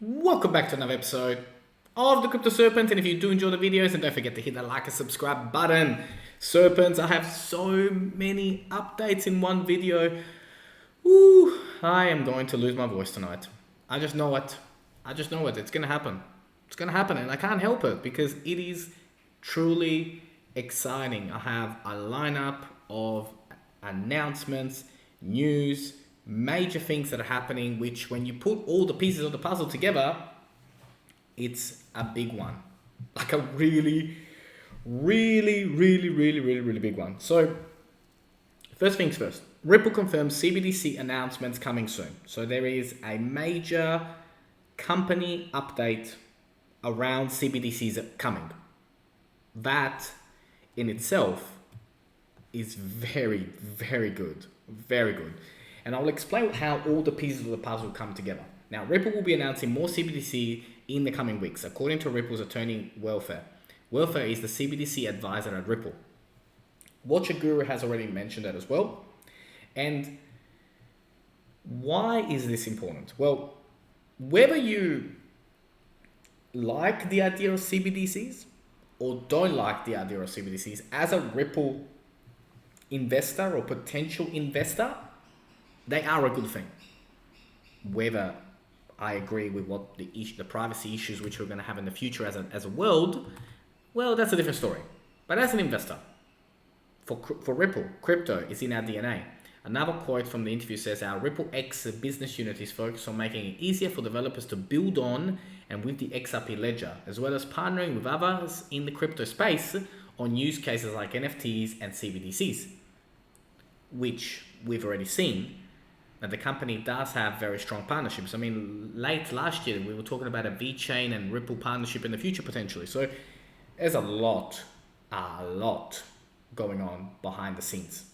Welcome back to another episode of the Crypto Serpent, and if you do enjoy the videos, then don't forget to hit that like and subscribe button. Serpents, I have so many updates in one video. Ooh, I am going to lose my voice tonight. I just know it. It's gonna happen. It's gonna happen, and I can't help it because it is truly exciting. I have a lineup of announcements, news, major things that are happening, which when you put all the pieces of the puzzle together, it's a big one. Like a really big one. So first things first, Ripple confirms CBDC announcements coming soon. So there is a major company update around CBDCs coming. That in itself is very good. Very good. And I'll explain how all the pieces of the puzzle come together. Now, Ripple will be announcing more CBDC in the coming weeks, according to Ripple's attorney, Welfare. Welfare is the CBDC advisor at Ripple. Watcher Guru has already mentioned that as well. And why is this important? Well, whether you like the idea of CBDCs or don't like the idea of CBDCs, as a Ripple investor or potential investor, they are a good thing. Whether I agree with what the privacy issues which we're going to have in the future as a world, well, that's a different story. But as an investor, for Ripple, crypto is in our DNA. Another quote from the interview says, our Ripple X business unit is focused on making it easier for developers to build on and with the XRP ledger, as well as partnering with others in the crypto space on use cases like NFTs and CBDCs, which we've already seen that the company does have very strong partnerships. I mean, late last year, we were talking about a VeChain and Ripple partnership in the future potentially. So there's a lot going on behind the scenes.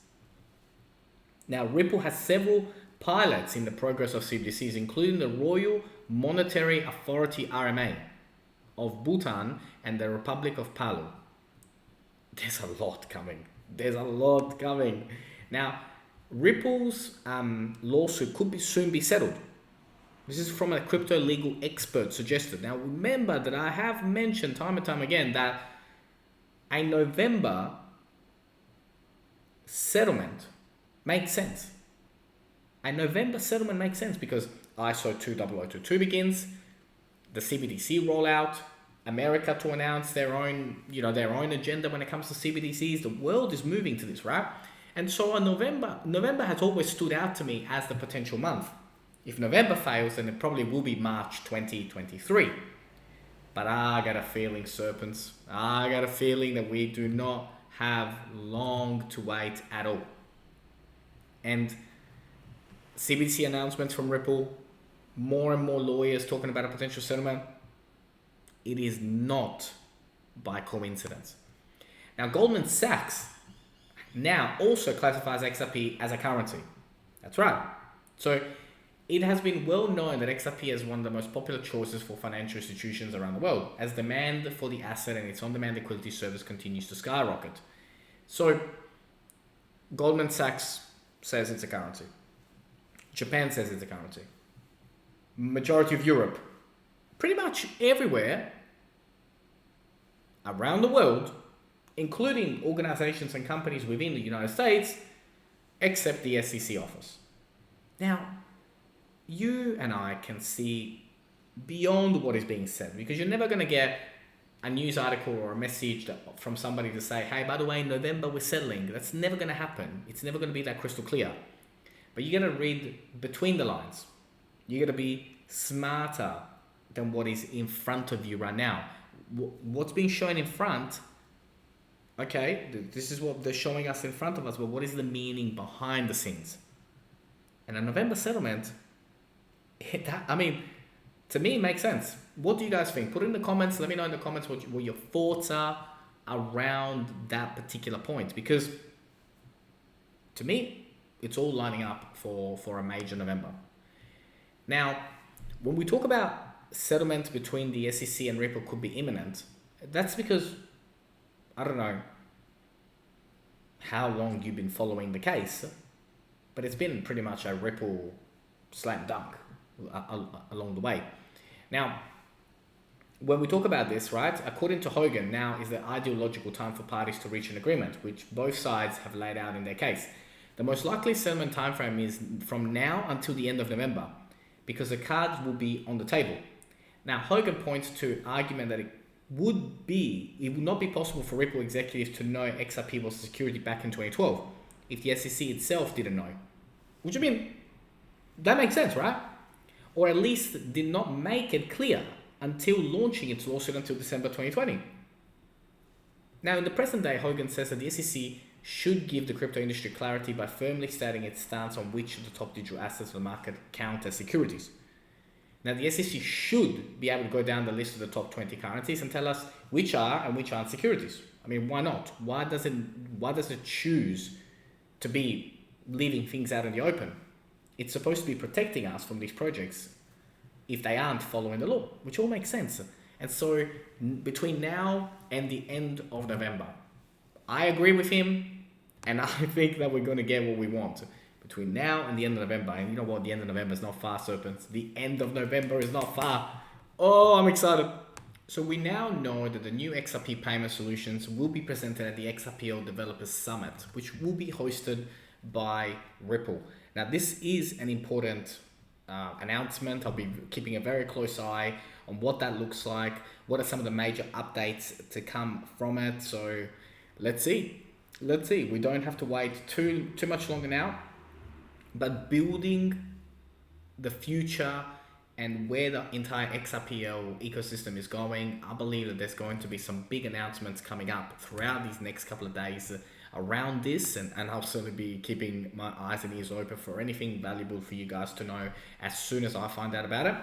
Now, Ripple has several pilots in the progress of CBDCs, including the Royal Monetary Authority RMA of Bhutan and the Republic of Palau. There's a lot coming. Now, Ripple's lawsuit could soon be settled. This is from a crypto legal expert suggested. Now, remember that I have mentioned time and time again that a November settlement makes sense. A November settlement makes sense because ISO 20022 begins, the CBDC rollout, America to announce their own agenda when it comes to CBDCs. The world is moving to this, right? And so on November has always stood out to me as the potential month. If November fails, then it probably will be March 2023. But I got a feeling, Serpents, that we do not have long to wait at all. And CBDC announcements from Ripple, more and more lawyers talking about a potential settlement. It is not by coincidence. Now, Goldman Sachs now also classifies XRP as a currency. That's right. So it has been well known that XRP is one of the most popular choices for financial institutions around the world, as demand for the asset and its on-demand liquidity service continues to skyrocket. So Goldman Sachs says it's a currency. Japan says it's a currency. Majority of Europe, pretty much everywhere around the world, including organizations and companies within the United States, except the SEC office. Now, you and I can see beyond what is being said, because you're never going to get a news article or a message from somebody to say, hey, by the way, in November we're settling. That's never going to happen. It's never going to be that crystal clear. But you got to read between the lines. You got to be smarter than what is in front of you right now. What's being shown in front, okay, this is what they're showing us in front of us, but what is the meaning behind the scenes? And a November settlement, to me, it makes sense. What do you guys think? Put it in the comments. Let me know in the comments what your thoughts are around that particular point. Because to me, it's all lining up for a major November. Now, when we talk about settlement between the SEC and Ripple could be imminent, that's because, I don't know how long you've been following the case, but it's been pretty much a Ripple slam dunk along the way. Now, when we talk about this, right, according to Hogan, now is the ideological time for parties to reach an agreement, which both sides have laid out in their case. The most likely settlement timeframe is from now until the end of November, because the cards will be on the table. Now, Hogan points to argument that it would not be possible for Ripple executives to know XRP was a security back in 2012 if the SEC itself didn't know. Which, I mean, that makes sense, right? Or at least did not make it clear until launching its lawsuit until December 2020. Now, in the present day, Hogan says that the SEC should give the crypto industry clarity by firmly stating its stance on which of the top digital assets of the market count as securities. Now, the SEC should be able to go down the list of the top 20 currencies and tell us which are and which aren't securities. I mean, why not? Why does it choose to be leaving things out in the open? It's supposed to be protecting us from these projects if they aren't following the law, which all makes sense. And so between now and the end of November, I agree with him, and I think that we're going to get what we want between now and the end of November. And you know what? The end of November is not far, serpents. The end of November is not far. Oh, I'm excited. So we now know that the new XRP payment solutions will be presented at the XRP Developers Summit, which will be hosted by Ripple. Now, this is an important announcement. I'll be keeping a very close eye on what that looks like. What are some of the major updates to come from it? So let's see. We don't have to wait too much longer now. But building the future and where the entire XRPL ecosystem is going, I believe that there's going to be some big announcements coming up throughout these next couple of days around this, and I'll certainly be keeping my eyes and ears open for anything valuable for you guys to know as soon as I find out about it.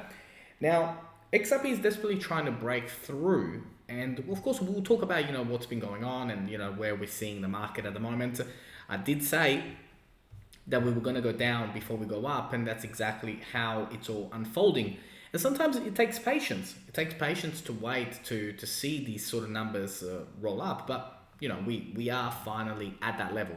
Now, XRP is desperately trying to break through, and of course we'll talk about what's been going on and where we're seeing the market at the moment. I did say that we were going to go down before we go up, and that's exactly how it's all unfolding. And sometimes it takes patience. It takes patience to wait to see these sort of numbers roll up, but we are finally at that level.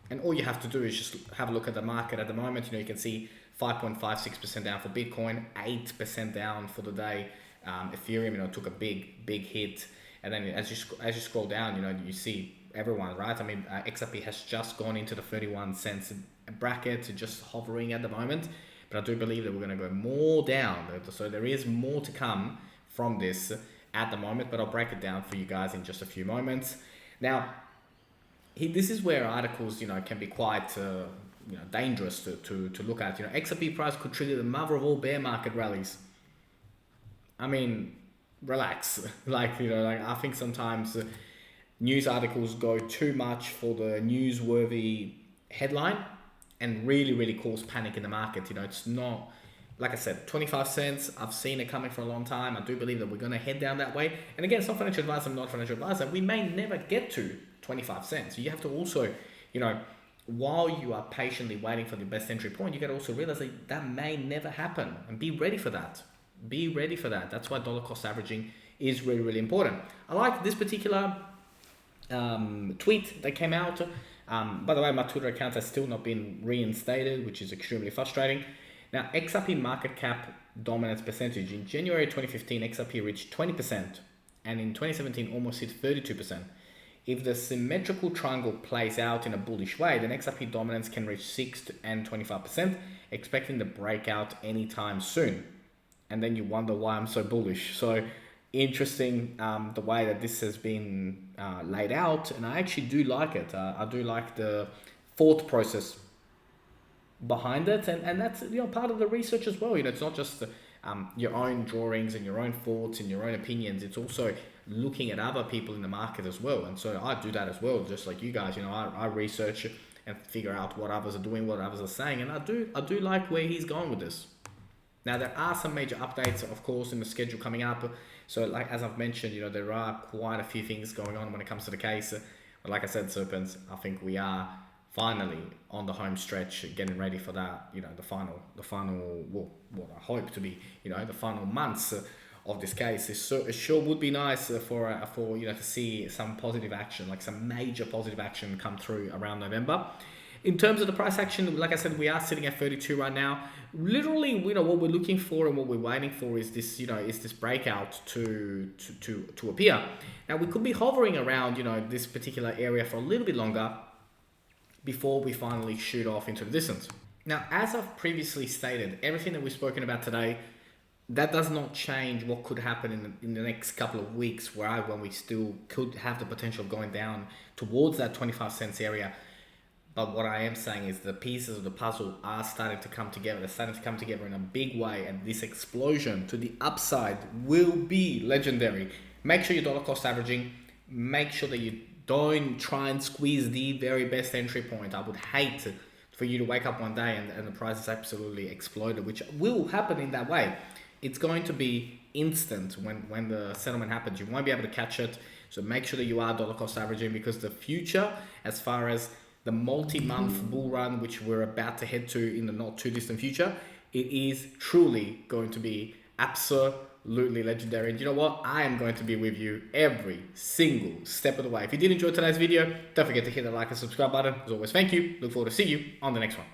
And all you have to do is just have a look at the market at the moment. You can see 5.56% down for Bitcoin, 8% down for the day. Ethereum, took a big hit. And then as you scroll down, you see everyone, right? I mean, XRP has just gone into the 31 cents bracket, just hovering at the moment. But I do believe that we're going to go more down. So there is more to come from this at the moment, but I'll break it down for you guys in just a few moments. Now, this is where articles, can be quite, dangerous to look at. XRP price could trigger the mother of all bear market rallies. I mean, relax. I think sometimes news articles go too much for the newsworthy headline and really cause panic in the market. It's not, like I said, 25 cents. I've seen it coming for a long time. I do believe that we're going to head down that way. And again, it's not financial advice. I'm not financial advisor. We may never get to 25 cents. You have to also, while you are patiently waiting for the best entry point, you got to also realize that may never happen, and be ready for that. That's why dollar cost averaging is really important. I like this particular tweet that came out. By the way, my Twitter account has still not been reinstated, which is extremely frustrating. Now, XRP market cap dominance percentage. In January 2015, XRP reached 20%, and in 2017 almost hit 32%. If the symmetrical triangle plays out in a bullish way, then XRP dominance can reach 6 and 25%, expecting the breakout anytime soon. And then you wonder why I'm so bullish. So interesting the way that this has been laid out, and I actually do like it. I do like the thought process behind it, and that's part of the research as well. It's not just your own drawings and your own thoughts and your own opinions. It's also looking at other people in the market as well. And so I do that as well, just like you guys. I research and figure out what others are doing, what others are saying, and I do like where he's going with this. Now, there are some major updates, of course, in the schedule coming up. So, like as I've mentioned, there are quite a few things going on when it comes to the case. But like I said, serpents, I think we are finally on the home stretch, getting ready for that. The final, well, what I hope to be, the final months of this case. It sure would be nice for to see some positive action, like some major positive action come through around November. In terms of the price action, like I said, we are sitting at 32 right now. Literally, what we're looking for and what we're waiting for is this, is this breakout to appear. Now, we could be hovering around, this particular area for a little bit longer before we finally shoot off into the distance. Now, as I've previously stated, everything that we've spoken about today, that does not change what could happen in the next couple of weeks, when we still could have the potential of going down towards that 25 cents area. But what I am saying is the pieces of the puzzle are starting to come together. They're starting to come together in a big way, and this explosion to the upside will be legendary. Make sure you're dollar cost averaging. Make sure that you don't try and squeeze the very best entry point. I would hate for you to wake up one day and the price is absolutely exploded, which will happen in that way. It's going to be instant when the settlement happens. You won't be able to catch it. So make sure that you are dollar cost averaging, because the future, as far as the multi-month bull run, which we're about to head to in the not too distant future, it is truly going to be absolutely legendary. And you know what? I am going to be with you every single step of the way. If you did enjoy today's video, don't forget to hit the like and subscribe button. As always, thank you. Look forward to seeing you on the next one.